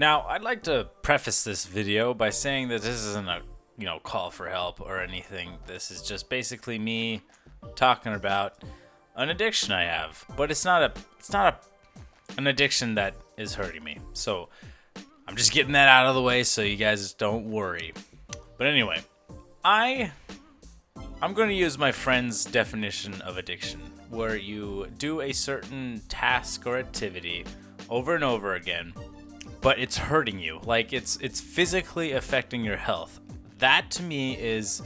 Now, I'd like to preface this video by saying that this isn't a, call for help or anything. This is just basically me talking about an addiction I have, but it's not an addiction that is hurting me. So, I'm just getting that out of the way so you guys don't worry. But anyway, I'm going to use my friend's definition of addiction, where you do a certain task or activity over and over again, but it's hurting you. Like it's physically affecting your health. That to me is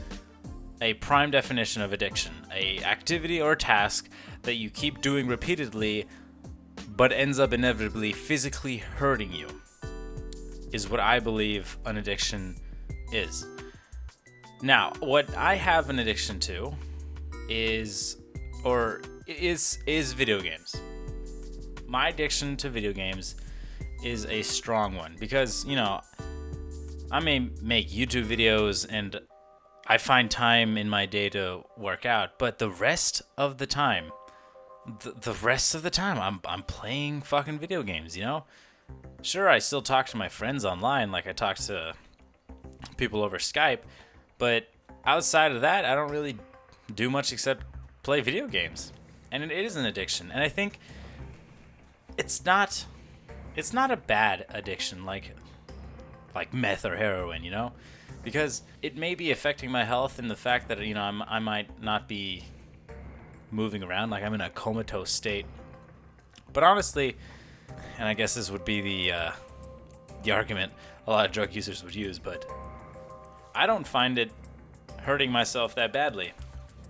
a prime definition of addiction. A activity or task that you keep doing repeatedly, but ends up inevitably physically hurting you, is what I believe an addiction is. Now, what I have an addiction to is video games. My addiction to video games is a strong one because, I may make YouTube videos and I find time in my day to work out, but the rest of the time, I'm playing fucking video games, Sure, I still talk to my friends online like I talk to people over Skype, but outside of that, I don't really do much except play video games. And it is an addiction. And I think it's not a bad addiction like meth or heroin, Because it may be affecting my health in the fact that, I might not be moving around, like I'm in a comatose state. But honestly, and I guess this would be the argument a lot of drug users would use, but I don't find it hurting myself that badly.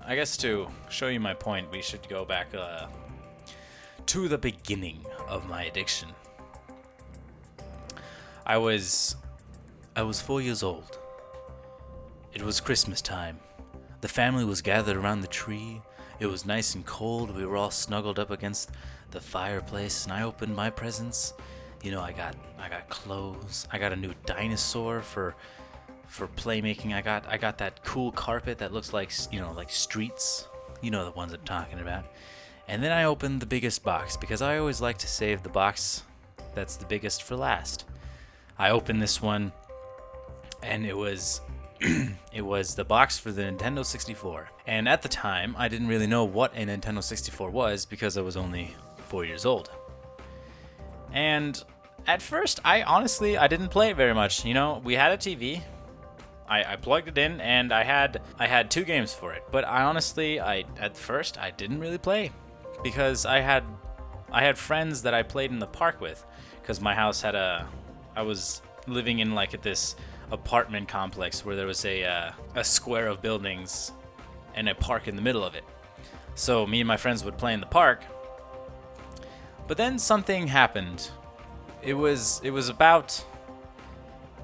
I guess to show you my point, we should go back to the beginning of my addiction. I was 4 years old. It was Christmas time. The family was gathered around the tree. It was nice and cold. We were all snuggled up against the fireplace, and I opened my presents. I got clothes. I got a new dinosaur for playmaking. I got that cool carpet that looks like streets. The ones I'm talking about. And then I opened the biggest box because I always like to save the box that's the biggest for last. I opened this one, and it was the box for the Nintendo 64. And at the time, I didn't really know what a Nintendo 64 was because I was only 4 years old. And at first, I didn't play it very much. We had a TV. I plugged it in, and I had 2 games for it. But at first I didn't really play because I had friends that I played in the park with, because my house I was living in this apartment complex where there was a square of buildings and a park in the middle of it. So me and my friends would play in the park. But then something happened. It was about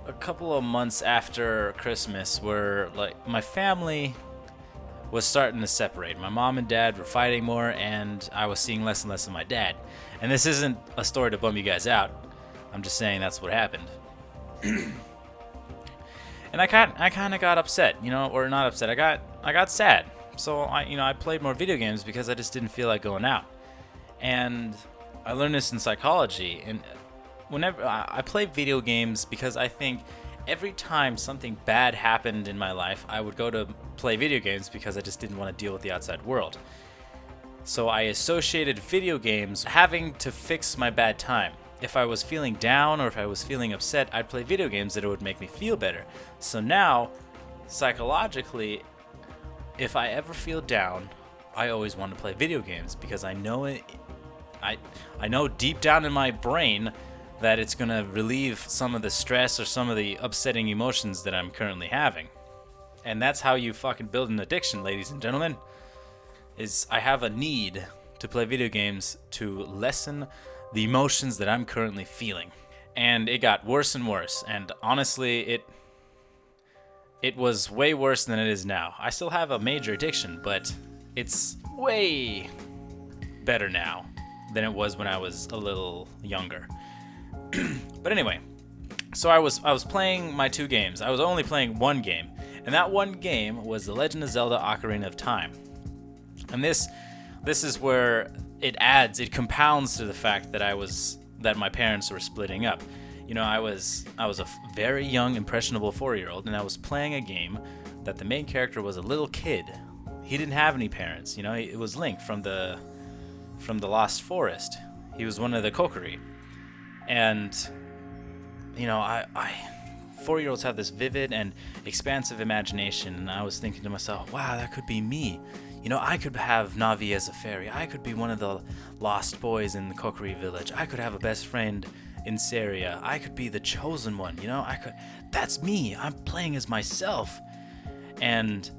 a couple of months after Christmas where my family was starting to separate. My mom and dad were fighting more, and I was seeing less and less of my dad. And this isn't a story to bum you guys out. I'm just saying that's what happened. And I kind of got upset, or not upset. I got sad. So I played more video games because I just didn't feel like going out. And I learned this in psychology. And whenever I play video games, because I think every time something bad happened in my life, I would go to play video games because I just didn't want to deal with the outside world. So I associated video games having to fix my bad time. If I was feeling down or if I was feeling upset, I'd play video games that it would make me feel better. So now, psychologically, if I ever feel down, I always want to play video games because I know it. I know deep down in my brain that it's going to relieve some of the stress or some of the upsetting emotions that I'm currently having. And that's how you fucking build an addiction, ladies and gentlemen. Is I have a need to play video games to lessen the emotions that I'm currently feeling. And it got worse and worse. And honestly, it was way worse than it is now. I still have a major addiction, but it's way better now than it was when I was a little younger. But anyway, so I was playing my 2 games. I was only playing 1 game, and that 1 game was The Legend of Zelda: Ocarina of Time. And this is where it compounds to the fact that my parents were splitting up. I was a very young, impressionable 4-year-old, and I was playing a game that the main character was a little kid. He didn't have any parents. It was Link from the Lost Forest. He was one of the Kokiri, and I 4-year-olds have this vivid and expansive imagination, and I was thinking to myself, wow, that could be me. I could have Navi as a fairy. I could be one of the lost boys in the Kokiri village. I could have a best friend in Saria. I could be the chosen one. That's me. I'm playing as myself. And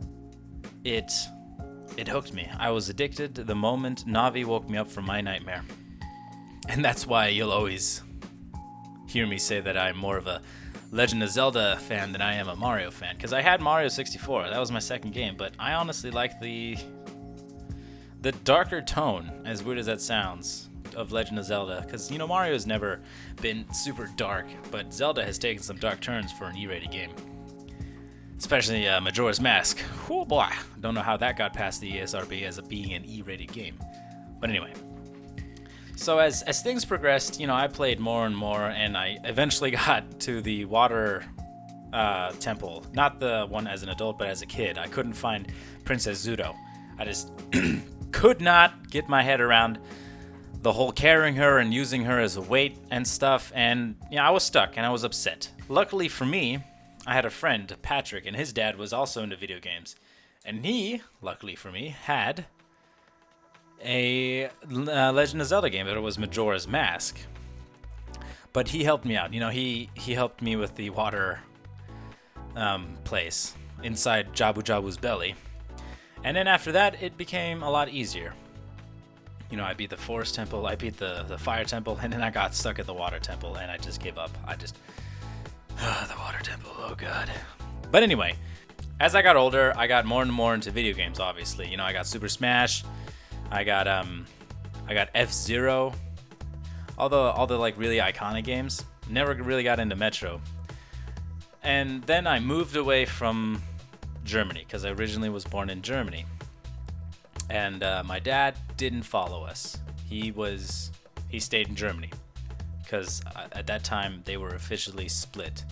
it hooked me. I was addicted the moment Navi woke me up from my nightmare. And that's why you'll always hear me say that I'm more of a Legend of Zelda fan than I am a Mario fan, because I had Mario 64. That was my second game, but I honestly like the darker tone, as weird as that sounds, of Legend of Zelda, because Mario has never been super dark, but Zelda has taken some dark turns for an E-rated game, especially Majora's Mask. Oh boy, don't know how that got past the ESRB as being an E-rated game, but anyway. So as things progressed, I played more and more, and I eventually got to the water temple. Not the one as an adult, but as a kid. I couldn't find Princess Zudo. I just could not get my head around the whole carrying her and using her as a weight and stuff, and I was stuck, and I was upset. Luckily for me, I had a friend, Patrick, and his dad was also into video games. And he, luckily for me, had a Legend of Zelda game, but it was Majora's Mask. But he helped me out. He helped me with the water place inside Jabu Jabu's belly. And then after that, it became a lot easier. I beat the Forest Temple, I beat the Fire Temple, and then I got stuck at the Water Temple, and I just gave up. The Water Temple, oh god. But anyway, as I got older, I got more and more into video games, obviously. I got Super Smash, I got F-Zero, all the like really iconic games. Never really got into Metro. And then I moved away from Germany, because I originally was born in Germany. And my dad didn't follow us. He stayed in Germany, because at that time they were officially split.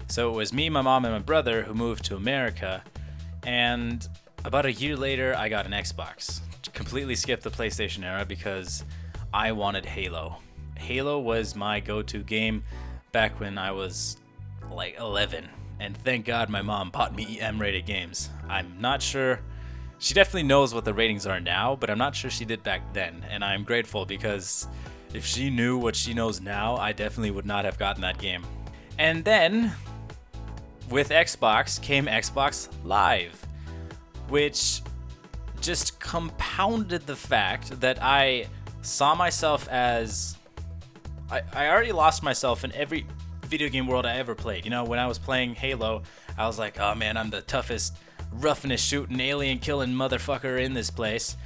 So it was me, my mom, and my brother who moved to America. And about a year later, I got an Xbox. Completely skipped the PlayStation era because I wanted Halo. Halo was my go-to game back when I was like 11. And thank God my mom bought me M-rated games. I'm not sure. She definitely knows what the ratings are now, but I'm not sure she did back then. And I'm grateful, because if she knew what she knows now, I definitely would not have gotten that game. And then, with Xbox came Xbox Live, which just compounded the fact that I saw myself as... I already lost myself in every video game world I ever played. When I was playing Halo, I was like, oh man, I'm the toughest, roughest shooting, alien killing motherfucker in this place.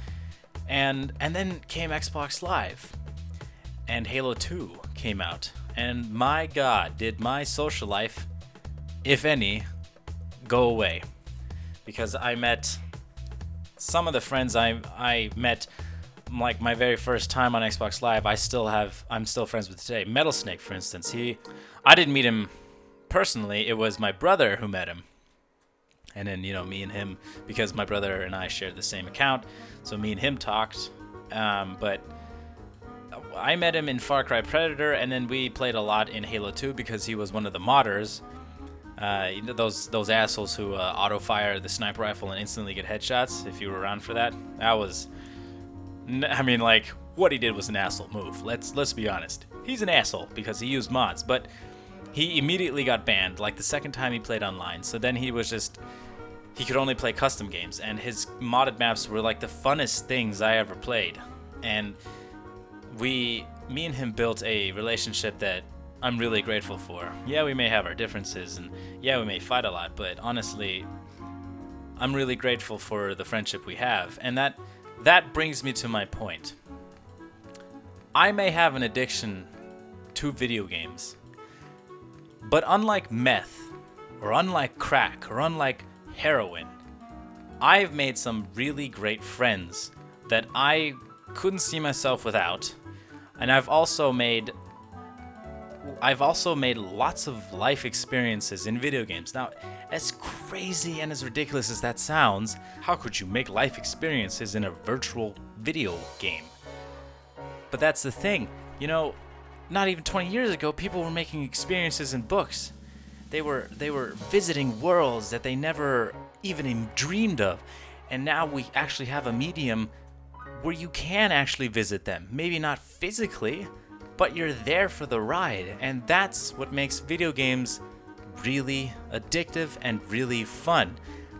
And then came Xbox Live, and Halo 2 came out. And my god, did my social life, if any, go away. Because I met some of the friends I met, like my very first time on Xbox Live, I'm still friends with today. Metal Snake, for instance, I didn't meet him personally. It was my brother who met him. And then, me and him, because my brother and I shared the same account, so me and him talked. But I met him in Far Cry Predator, and then we played a lot in Halo 2 because he was one of the modders. Those assholes who auto-fire the sniper rifle and instantly get headshots, if you were around for that. What he did was an asshole move. Let's be honest. He's an asshole because he used mods, but he immediately got banned, like the second time he played online. So then he could only play custom games, and his modded maps were like the funnest things I ever played. And me and him built a relationship that I'm really grateful for. Yeah, we may have our differences, and yeah, we may fight a lot, but honestly, I'm really grateful for the friendship we have. And that brings me to my point. I may have an addiction to video games, but unlike meth, or unlike crack, or unlike heroin, I've made some really great friends that I couldn't see myself without. And I've also made I've also made lots of life experiences in video games. Now, as crazy and as ridiculous as that sounds, how could you make life experiences in a virtual video game? But that's the thing, not even 20 years ago, people were making experiences in books. They were visiting worlds that they never even dreamed of. And now we actually have a medium where you can actually visit them. Maybe not physically, but you're there for the ride. And that's what makes video games really addictive and really fun.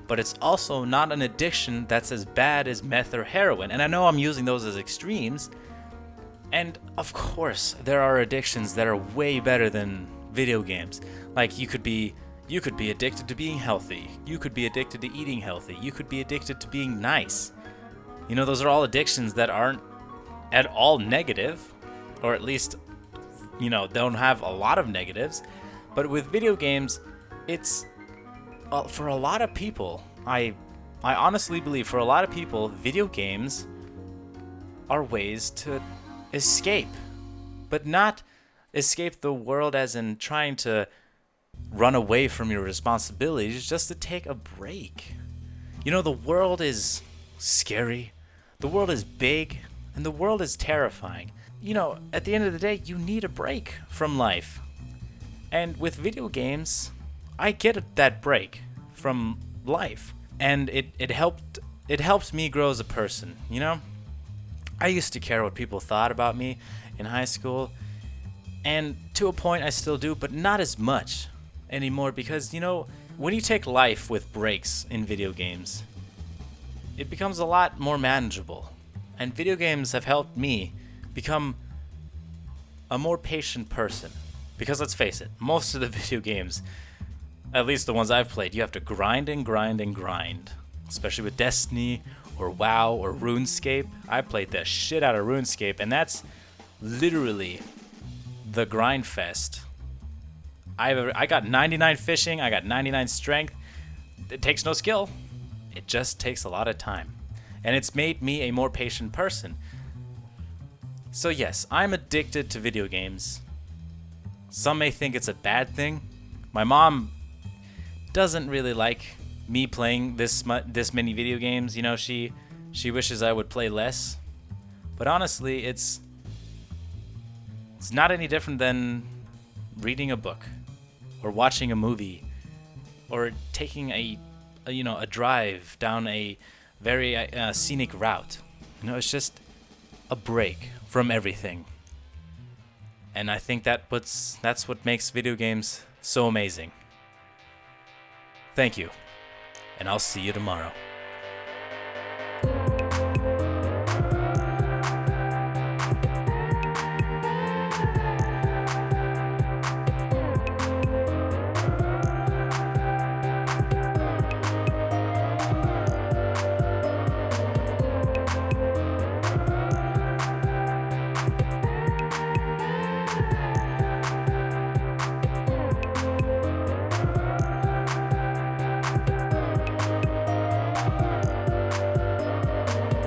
But it's also not an addiction that's as bad as meth or heroin. And I know I'm using those as extremes. And of course, there are addictions that are way better than video games. Like you could be addicted to being healthy. You could be addicted to eating healthy. You could be addicted to being nice. Those are all addictions that aren't at all negative, or at least, don't have a lot of negatives. But with video games, it's for a lot of people, I honestly believe for a lot of people, video games are ways to escape, but not escape the world as in trying to run away from your responsibilities, just to take a break. The world is scary, the world is big, and the world is terrifying. At the end of the day, you need a break from life. And with video games, I get that break from life. And it helped me grow as a person, I used to care what people thought about me in high school, and to a point I still do, but not as much anymore because, when you take life with breaks in video games, it becomes a lot more manageable. And video games have helped me become a more patient person. Because let's face it, most of the video games, at least the ones I've played, you have to grind and grind and grind. Especially with Destiny or WoW or RuneScape. I played the shit out of RuneScape, and that's literally the grind fest. I got 99 fishing, I got 99 strength. It takes no skill. It just takes a lot of time. And it's made me a more patient person. So yes, I'm addicted to video games. Some may think it's a bad thing. My mom doesn't really like me playing this many video games. She wishes I would play less. But honestly, it's not any different than reading a book or watching a movie or taking a drive down a very scenic route. It's just a break from everything. And I think that's what makes video games so amazing. Thank you, and I'll see you tomorrow.